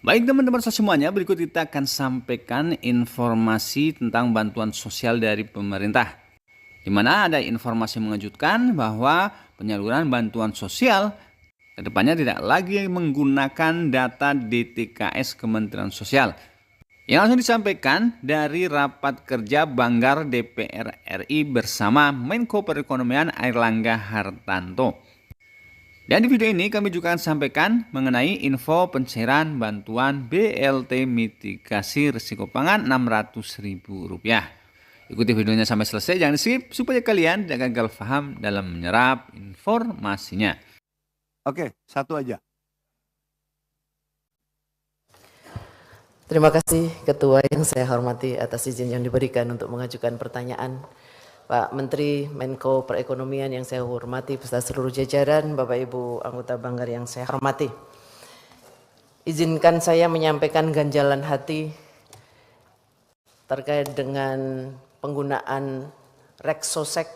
Baik teman-teman semuanya, berikut kita akan sampaikan informasi tentang bantuan sosial dari pemerintah. Di mana ada informasi mengejutkan bahwa penyaluran bantuan sosial kedepannya tidak lagi menggunakan data DTKS Kementerian Sosial. Yang langsung disampaikan dari rapat kerja Banggar DPR RI bersama Menko Perekonomian Airlangga Hartarto. Dan di video ini kami juga akan sampaikan mengenai info pencairan bantuan BLT mitigasi risiko pangan Rp600.000. Ikuti videonya sampai selesai, jangan skip supaya kalian tidak gagal paham dalam menyerap informasinya. Oke, satu aja. Terima kasih Ketua yang saya hormati atas izin yang diberikan untuk mengajukan pertanyaan. Pak Menteri Menko Perekonomian yang saya hormati beserta seluruh jajaran, Bapak Ibu anggota Banggar yang saya hormati. Izinkan saya menyampaikan ganjalan hati terkait dengan penggunaan Reksosek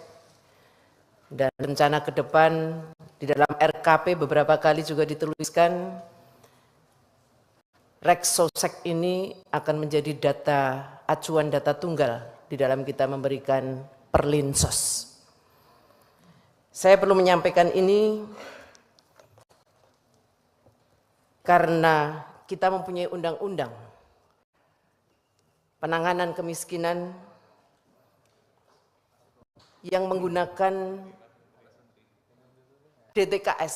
dan rencana ke depan. Di dalam RKP beberapa kali juga dituliskan Reksosek ini akan menjadi acuan data tunggal di dalam kita memberikan Perlinsos. Saya perlu menyampaikan ini karena kita mempunyai undang-undang penanganan kemiskinan yang menggunakan DTKS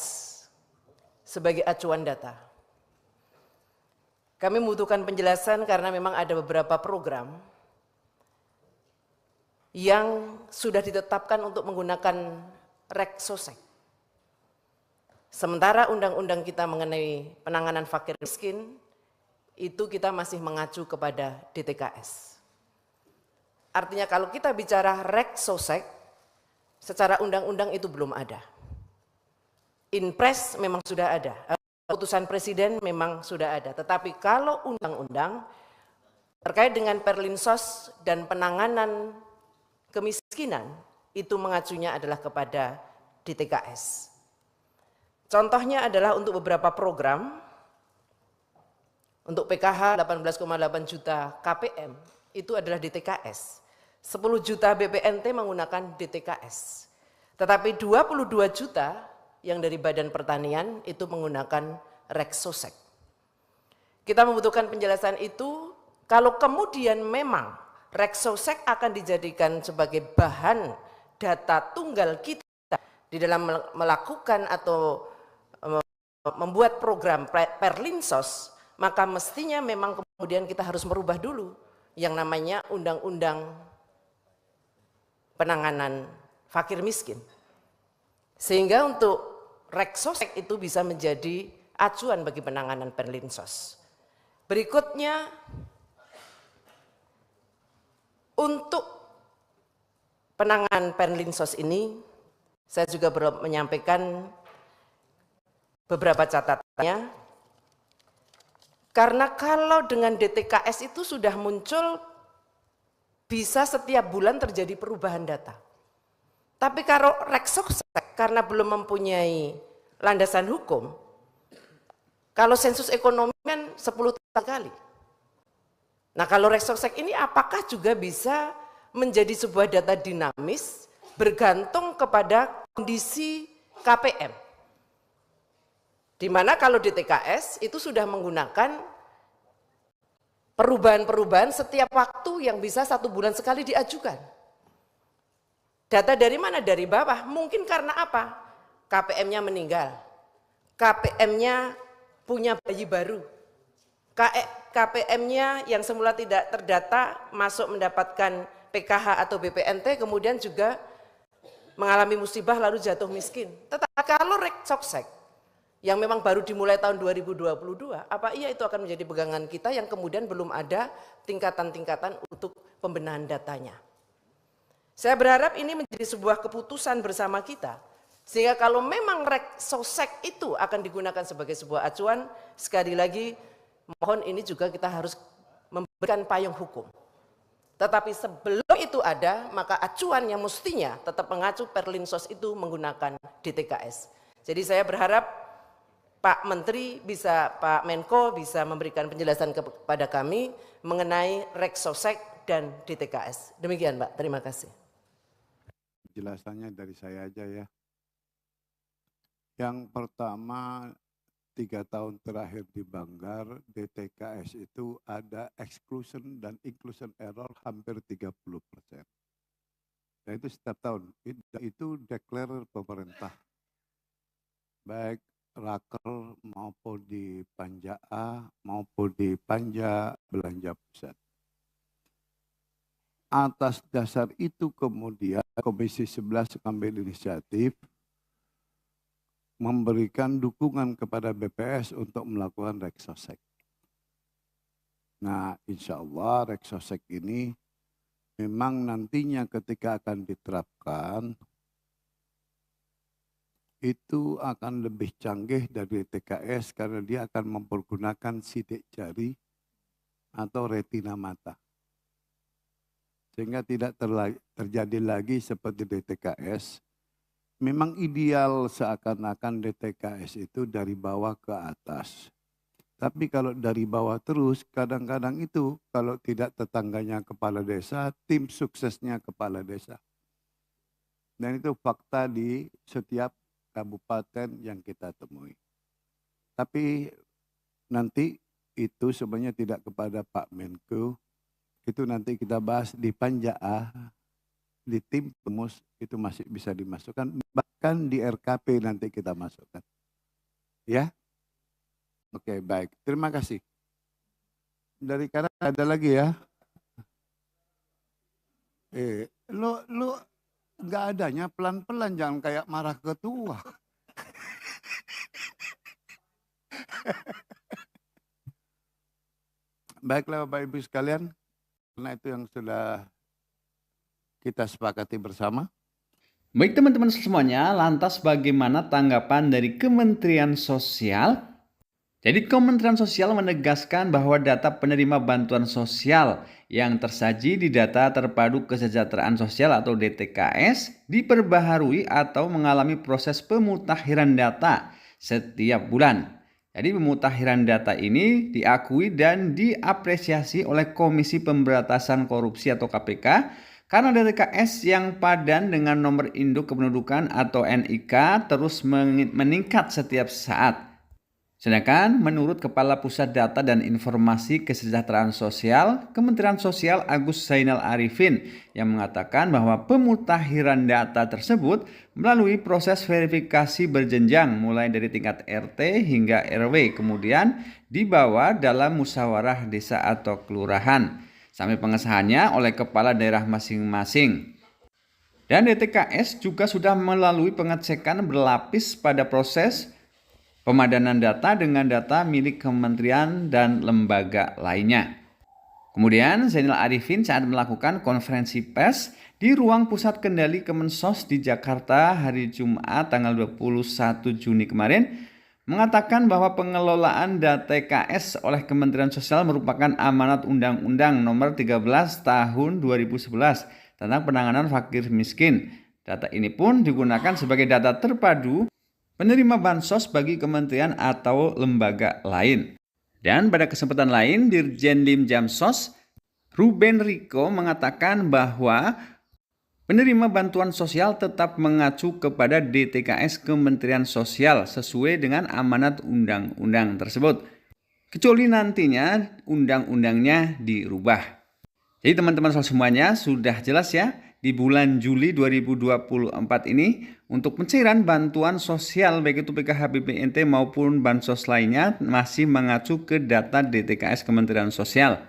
sebagai acuan data. Kami membutuhkan penjelasan karena memang ada beberapa program yang sudah ditetapkan untuk menggunakan Reksosek. Sementara undang-undang kita mengenai penanganan fakir miskin, itu kita masih mengacu kepada DTKS. Artinya kalau kita bicara Reksosek, secara undang-undang itu belum ada. Inpres memang sudah ada, keputusan Presiden memang sudah ada. Tetapi kalau undang-undang terkait dengan Perlinsos dan penanganan kemiskinan, itu mengacunya adalah kepada DTKS. Contohnya adalah untuk beberapa program, untuk PKH 18,8 juta KPM, itu adalah DTKS. 10 juta BPNT menggunakan DTKS. Tetapi 22 juta yang dari Badan Pertanian itu menggunakan Reksosek. Kita membutuhkan penjelasan itu, kalau kemudian memang Reksosek akan dijadikan sebagai bahan data tunggal kita di dalam melakukan atau membuat program Perlinsos, maka mestinya memang kemudian kita harus merubah dulu yang namanya Undang-Undang Penanganan Fakir Miskin. Sehingga untuk Reksosek itu bisa menjadi acuan bagi penanganan Perlinsos. Berikutnya, untuk penanganan Perlinsos ini, saya juga belum menyampaikan beberapa catatannya. Karena kalau dengan DTKS itu sudah muncul, bisa setiap bulan terjadi perubahan data. Tapi kalau Reksosek karena belum mempunyai landasan hukum, kalau sensus ekonomi kan 10 tahun kali. Nah kalau Reksosek ini apakah juga bisa menjadi sebuah data dinamis bergantung kepada kondisi KPM? Di mana kalau DTKS itu sudah menggunakan perubahan-perubahan setiap waktu yang bisa 1 bulan sekali diajukan. Data dari mana? Dari bawah. Mungkin karena apa? KPM-nya meninggal. KPM-nya punya bayi baru. KPM-nya yang semula tidak terdata masuk mendapatkan PKH atau BPNT, kemudian juga mengalami musibah lalu jatuh miskin. Tetapi kalau Reksosek yang memang baru dimulai tahun 2022, apa iya itu akan menjadi pegangan kita yang kemudian belum ada tingkatan-tingkatan untuk pembenahan datanya. Saya berharap ini menjadi sebuah keputusan bersama kita, sehingga kalau memang Reksosek itu akan digunakan sebagai sebuah acuan, sekali lagi mohon ini juga kita harus memberikan payung hukum. Tetapi sebelum itu ada, maka acuan yang mestinya tetap mengacu Perlinsos itu menggunakan DTKS. Jadi saya berharap Pak Menteri bisa, Pak Menko bisa memberikan penjelasan kepada kami mengenai Reksosek dan DTKS. Demikian Pak, terima kasih. Penjelasannya dari saya aja ya. Yang pertama, 3 tahun terakhir di Banggar, DTKS itu ada exclusion dan inclusion error hampir 30%. Dan itu setiap tahun, itu declare pemerintah. Baik Raker maupun di Panja A maupun di Panja Belanja Pusat. Atas dasar itu kemudian Komisi 11 mengambil inisiatif memberikan dukungan kepada BPS untuk melakukan Reksosek. Nah, insya Allah Reksosek ini memang nantinya ketika akan diterapkan itu akan lebih canggih dari TKS karena dia akan mempergunakan sidik jari atau retina mata. Sehingga tidak terjadi lagi seperti DTKS. Memang ideal seakan-akan DTKS itu dari bawah ke atas. Tapi kalau dari bawah terus, kadang-kadang itu kalau tidak tetangganya kepala desa, tim suksesnya kepala desa. Dan itu fakta di setiap kabupaten yang kita temui. Tapi nanti itu sebenarnya tidak kepada Pak Menko, itu nanti kita bahas di Panja A, di tim pemus itu masih bisa dimasukkan, bahkan di RKP nanti kita masukkan. Ya? Oke, baik. Terima kasih. Dari kanan ada lagi ya? Lu nggak adanya pelan-pelan, jangan kayak marah ketua. Baiklah Bapak Ibu sekalian, karena itu yang sudah kita sepakati bersama. Baik teman-teman semuanya, lantas bagaimana tanggapan dari Kementerian Sosial? Jadi Kementerian Sosial menegaskan bahwa data penerima bantuan sosial yang tersaji di Data Terpadu Kesejahteraan Sosial atau DTKS diperbaharui atau mengalami proses pemutahiran data setiap bulan. Jadi pemutahiran data ini diakui dan diapresiasi oleh Komisi Pemberantasan Korupsi atau KPK karena DTKS yang padan dengan nomor induk kependudukan atau NIK terus meningkat setiap saat. Sedangkan menurut Kepala Pusat Data dan Informasi Kesejahteraan Sosial, Kementerian Sosial Agus Zainal Arifin yang mengatakan bahwa pemutahiran data tersebut melalui proses verifikasi berjenjang mulai dari tingkat RT hingga RW, kemudian dibawa dalam musyawarah desa atau kelurahan, sampai pengesahannya oleh kepala daerah masing-masing. Dan DTKS juga sudah melalui pengecekan berlapis pada proses pemadanan data dengan data milik kementerian dan lembaga lainnya. Kemudian Zainal Arifin saat melakukan konferensi pers di ruang pusat kendali Kemensos di Jakarta hari Jumat tanggal 21 Juni kemarin mengatakan bahwa pengelolaan DTKS oleh Kementerian Sosial merupakan amanat Undang-Undang Nomor 13 Tahun 2011 tentang penanganan fakir miskin. Data ini pun digunakan sebagai data terpadu penerima bansos bagi kementerian atau lembaga lain. Dan pada kesempatan lain, Dirjen Lim Jamsos Ruben Riko mengatakan bahwa penerima bantuan sosial tetap mengacu kepada DTKS Kementerian Sosial sesuai dengan amanat undang-undang tersebut. Kecuali nantinya undang-undangnya dirubah. Jadi teman-teman semuanya sudah jelas ya, di bulan Juli 2024 ini untuk pencairan bantuan sosial baik itu PKH BPNT maupun bansos lainnya masih mengacu ke data DTKS Kementerian Sosial.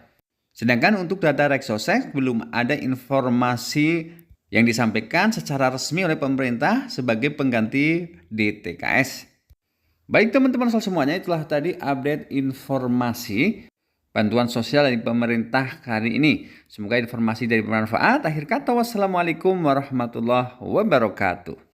Sedangkan untuk data Reksosek belum ada informasi yang disampaikan secara resmi oleh pemerintah sebagai pengganti DTKS. Baik teman-teman semuanya, itulah tadi update informasi bantuan sosial dari pemerintah hari ini. Semoga informasi dari bermanfaat. Akhir kata, wassalamualaikum warahmatullahi wabarakatuh.